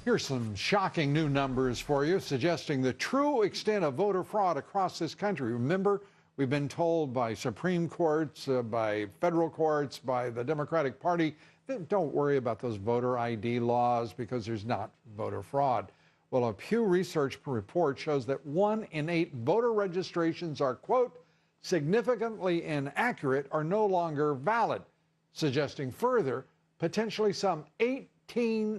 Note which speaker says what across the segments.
Speaker 1: Here's some shocking new numbers for you, suggesting the true extent of voter fraud across this country. Remember, we've been told by Supreme Courts, by federal courts, by the Democratic Party, that don't worry about those voter ID laws because there's not voter fraud. Well, a Pew Research report shows that 1 in 8 voter registrations are, quote, significantly inaccurate or no longer valid, suggesting further, potentially some 18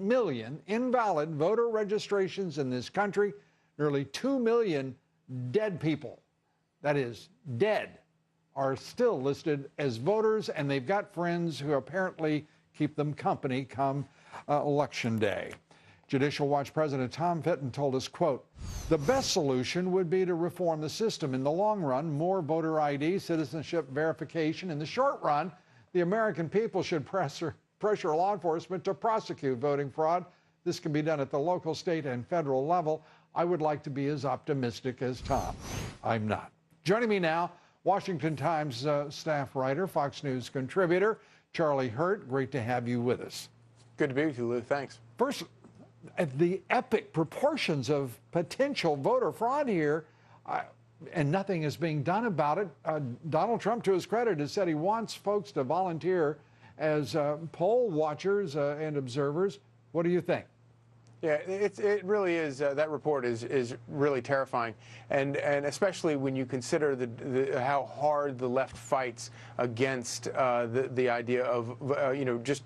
Speaker 1: million invalid voter registrations in this country, nearly 2 million dead people, that is, dead, are still listed as voters, and they've got friends who apparently keep them company come Election Day. Judicial Watch President Tom Fitton told us, quote, the best solution would be to reform the system. In the long run, more voter ID, citizenship verification. In the short run, the American people should pressure law enforcement to prosecute voting fraud. This can be done at the local, state, and federal level. I would like to be as optimistic as Tom. I'm not. Joining me now, Washington Times staff writer, Fox News contributor, Charlie Hurt. Great to have you with us.
Speaker 2: Good to be with you, Lou. Thanks.
Speaker 1: First, the epic proportions of potential voter fraud here, and nothing is being done about it. Donald Trump, to his credit, has said he wants folks to volunteer as poll watchers and observers. What do you think?
Speaker 2: Yeah, it really is. That report is really terrifying, and especially when you consider how hard the left fights against the idea of just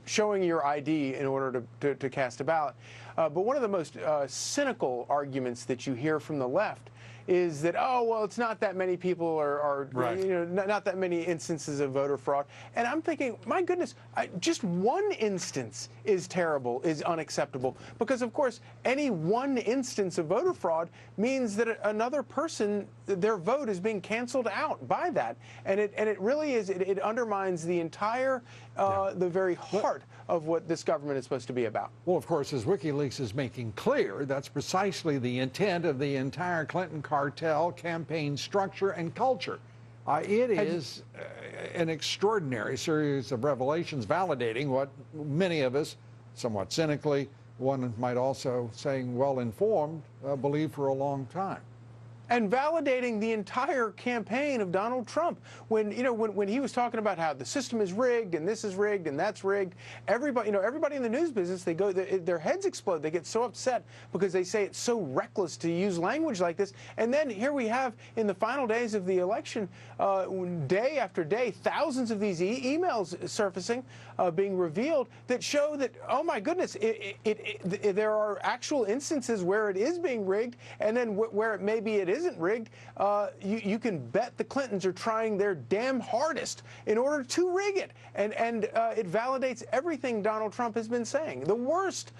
Speaker 2: showing your ID in order to cast a ballot. But one of the most cynical arguments that you hear from the left is that, oh, well, it's not that many people are
Speaker 1: right.
Speaker 2: Not that many instances of voter fraud. And I'm thinking, my goodness, just one instance is terrible, is unacceptable. Because, of course, any one instance of voter fraud means that another person, their vote is being canceled out by that. And it really is, it undermines the entire, the very heart of what this government is supposed to be about.
Speaker 1: Well, of course, as WikiLeaks is making clear, that's precisely the intent of the entire Clinton cartel campaign structure and culture. It is an extraordinary series of revelations validating what many of us, somewhat cynically, one might also say well-informed, believe for a long time.
Speaker 2: And validating the entire campaign of Donald Trump. When he was talking about how the system is rigged and this is rigged and that's rigged, everybody in the news business, their heads explode. They get so upset because they say it's so reckless to use language like this. And then here we have, in the final days of the election, day after day, thousands of these emails surfacing, being revealed that show that, oh my goodness, there are actual instances where it is being rigged, and then where maybe it isn't rigged, you can bet the Clintons are trying their damn hardest in order to rig it. And it validates everything Donald Trump has been saying. The worst.